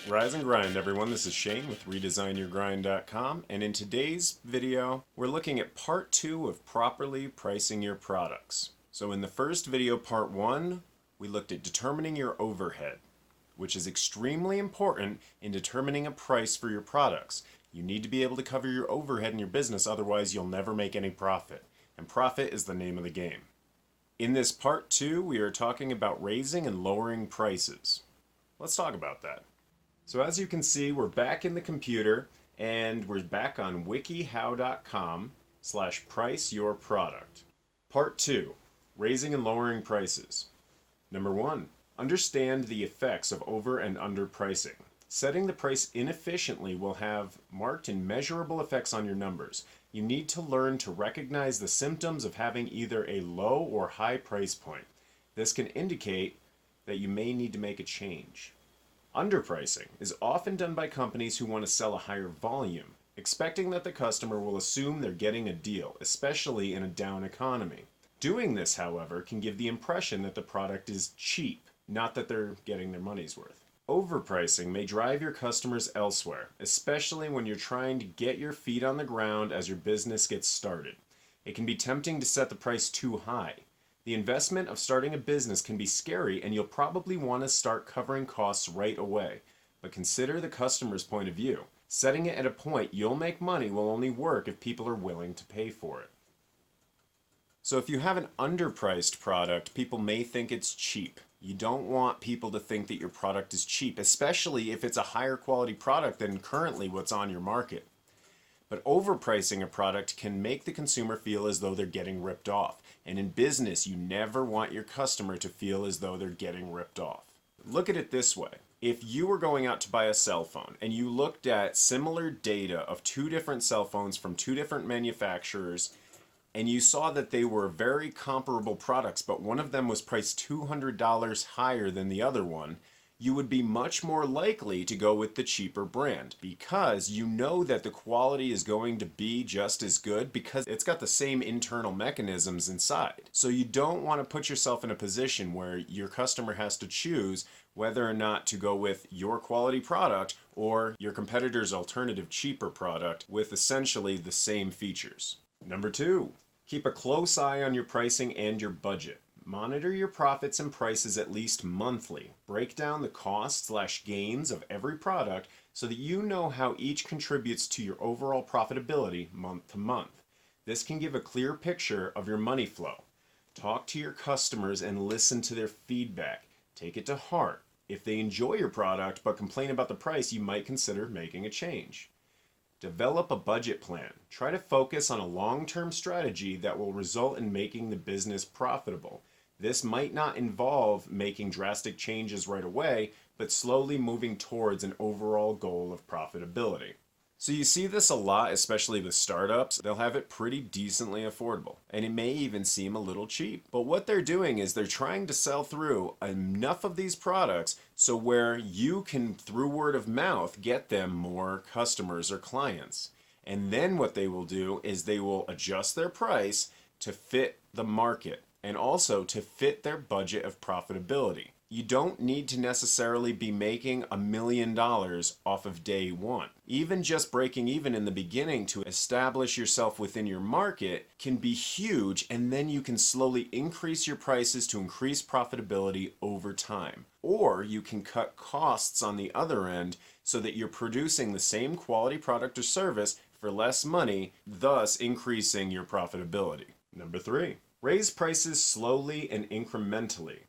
Rise and grind, everyone. This is Shane with ReDesignYourGrind.com, and in today's video, we're looking at part 2 of properly pricing your products. So in the first video, part 1, we looked at determining your overhead, which is extremely important in determining a price for your products. You need to be able to cover your overhead in your business, otherwise you'll never make any profit. And profit is the name of the game. In this part 2, we are talking about raising and lowering prices. Let's talk about that. So as you can see, we're back in the computer and we're back on wikihow.com/price your product. Part 2, raising and lowering prices. Number 1, understand the effects of over and under pricing. Setting the price inefficiently will have marked and measurable effects on your numbers. You need to learn to recognize the symptoms of having either a low or high price point. This can indicate that you may need to make a change. Underpricing is often done by companies who want to sell a higher volume, expecting that the customer will assume they're getting a deal, especially in a down economy. Doing this, however, can give the impression that the product is cheap, not that they're getting their money's worth. Overpricing may drive your customers elsewhere, especially when you're trying to get your feet on the ground as your business gets started. It can be tempting to set the price too high. The investment of starting a business can be scary, and you'll probably want to start covering costs right away. But consider the customer's point of view. Setting it at a point you'll make money will only work if people are willing to pay for it. So if you have an underpriced product, people may think it's cheap. You don't want people to think that your product is cheap, especially if it's a higher quality product than currently what's on your market. But overpricing a product can make the consumer feel as though they're getting ripped off. And in business, you never want your customer to feel as though they're getting ripped off. Look at it this way. If you were going out to buy a cell phone and you looked at similar data of 2 different cell phones from 2 different manufacturers, and you saw that they were very comparable products, but one of them was priced $200 higher than the other one, you would be much more likely to go with the cheaper brand because you know that the quality is going to be just as good because it's got the same internal mechanisms inside. So you don't want to put yourself in a position where your customer has to choose whether or not to go with your quality product or your competitor's alternative cheaper product with essentially the same features. Number 2, keep a close eye on your pricing and your budget. Monitor your profits and prices at least monthly. Break down the costs/gains of every product so that you know how each contributes to your overall profitability month to month. This can give a clear picture of your money flow. Talk to your customers and listen to their feedback. Take it to heart. If they enjoy your product but complain about the price, you might consider making a change. Develop a budget plan. Try to focus on a long-term strategy that will result in making the business profitable. This might not involve making drastic changes right away, but slowly moving towards an overall goal of profitability. So you see this a lot, especially with startups. They'll have it pretty decently affordable, and it may even seem a little cheap. But what they're doing is they're trying to sell through enough of these products so where you can, through word of mouth, get them more customers or clients. And then what they will do is they will adjust their price to fit the market and also to fit their budget of profitability. You don't need to necessarily be making $1 million off of day one. Even just breaking even in the beginning to establish yourself within your market can be huge, and then you can slowly increase your prices to increase profitability over time. Or you can cut costs on the other end so that you're producing the same quality product or service for less money, thus increasing your profitability. Number 3, raise prices slowly and incrementally.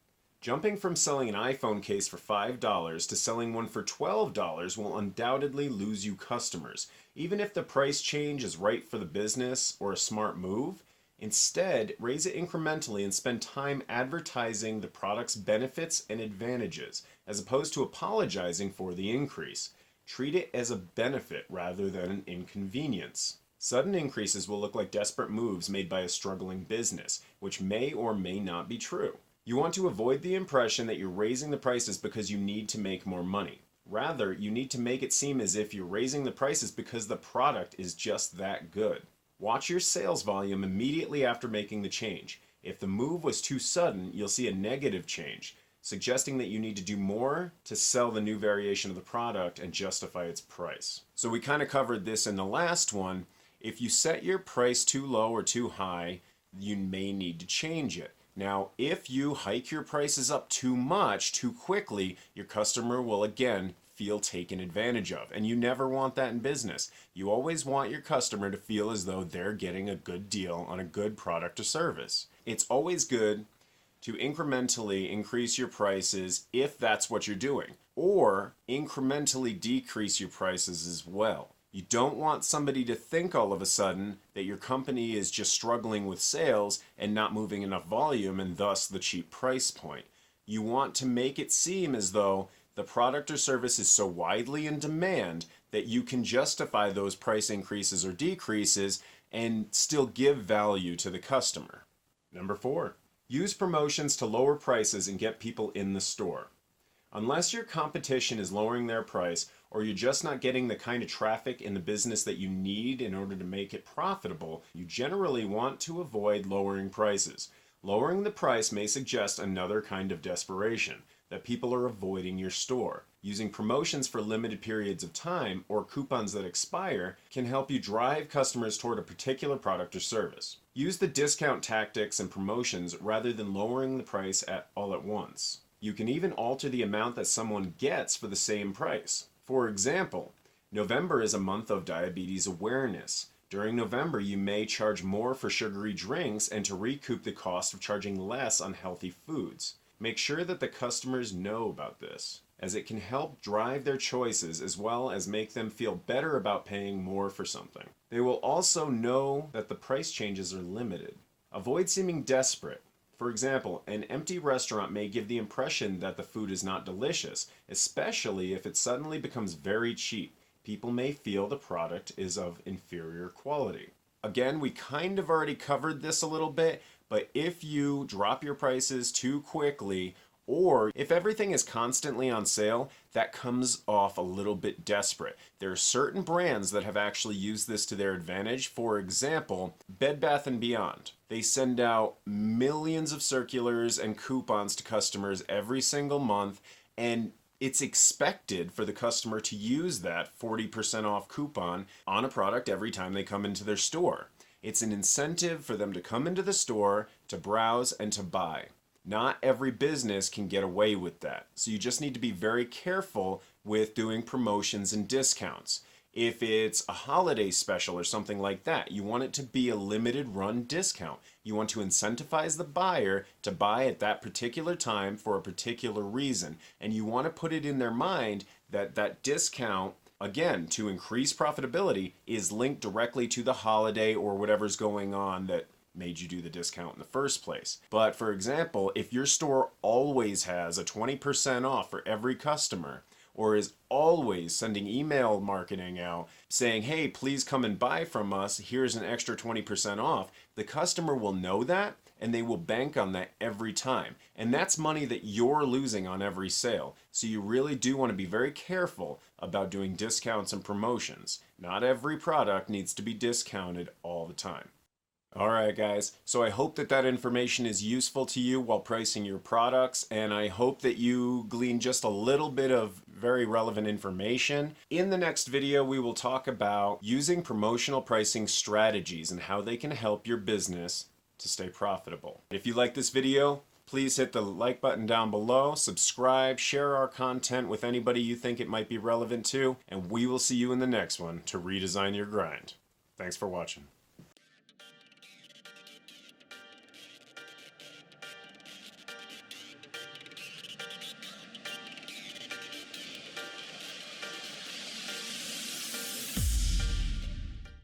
Jumping from selling an iPhone case for $5 to selling one for $12 will undoubtedly lose you customers, even if the price change is right for the business or a smart move. Instead, raise it incrementally and spend time advertising the product's benefits and advantages, as opposed to apologizing for the increase. Treat it as a benefit rather than an inconvenience. Sudden increases will look like desperate moves made by a struggling business, which may or may not be true. You want to avoid the impression that you're raising the prices because you need to make more money. Rather, you need to make it seem as if you're raising the prices because the product is just that good. Watch your sales volume immediately after making the change. If the move was too sudden, you'll see a negative change. suggesting that you need to do more to sell the new variation of the product and justify its price. So we kind of covered this in the last one. If you set your price too low or too high, you may need to change it. Now, if you hike your prices up too much, too quickly, your customer will again feel taken advantage of. And you never want that in business. You always want your customer to feel as though they're getting a good deal on a good product or service. It's always good to incrementally increase your prices if that's what you're doing, or incrementally decrease your prices as well. You don't want somebody to think all of a sudden that your company is just struggling with sales and not moving enough volume and thus the cheap price point. You want to make it seem as though the product or service is so widely in demand that you can justify those price increases or decreases and still give value to the customer. Number 4, use promotions to lower prices and get people in the store. Unless your competition is lowering their price, or you're just not getting the kind of traffic in the business that you need in order to make it profitable, you generally want to avoid lowering prices. Lowering the price may suggest another kind of desperation, that people are avoiding your store. Using promotions for limited periods of time or coupons that expire can help you drive customers toward a particular product or service. Use the discount tactics and promotions rather than lowering the price all at once. You can even alter the amount that someone gets for the same price. For example, November is a month of diabetes awareness. During November, you may charge more for sugary drinks and to recoup the cost of charging less on healthy foods. Make sure that the customers know about this, as it can help drive their choices as well as make them feel better about paying more for something. They will also know that the price changes are limited. Avoid seeming desperate. For example, an empty restaurant may give the impression that the food is not delicious, especially if it suddenly becomes very cheap. People may feel the product is of inferior quality. Again, we kind of already covered this a little bit, but if you drop your prices too quickly, or if everything is constantly on sale, that comes off a little bit desperate. There are certain brands that have actually used this to their advantage. For example, Bed Bath & Beyond. They send out millions of circulars and coupons to customers every single month, and it's expected for the customer to use that 40% off coupon on a product every time they come into their store. It's an incentive for them to come into the store, to browse, and to buy. Not every business can get away with that. So you just need to be very careful with doing promotions and discounts. If it's a holiday special or something like that, you want it to be a limited run discount. You want to incentivize the buyer to buy at that particular time for a particular reason. And you want to put it in their mind that that discount, again, to increase profitability, is linked directly to the holiday or whatever's going on that made you do the discount in the first place. But for example, if your store always has a 20% off for every customer, or is always sending email marketing out saying, hey, please come and buy from us, here's an extra 20% off, the customer will know that and they will bank on that every time. And that's money that you're losing on every sale. So you really do want to be very careful about doing discounts and promotions. Not every product needs to be discounted all the time. Alright guys, so I hope that that information is useful to you while pricing your products, and I hope that you glean just a little bit of very relevant information. In the next video, we will talk about using promotional pricing strategies and how they can help your business to stay profitable. If you like this video, please hit the like button down below, subscribe, share our content with anybody you think it might be relevant to, and we will see you in the next one to redesign your grind. Thanks for watching.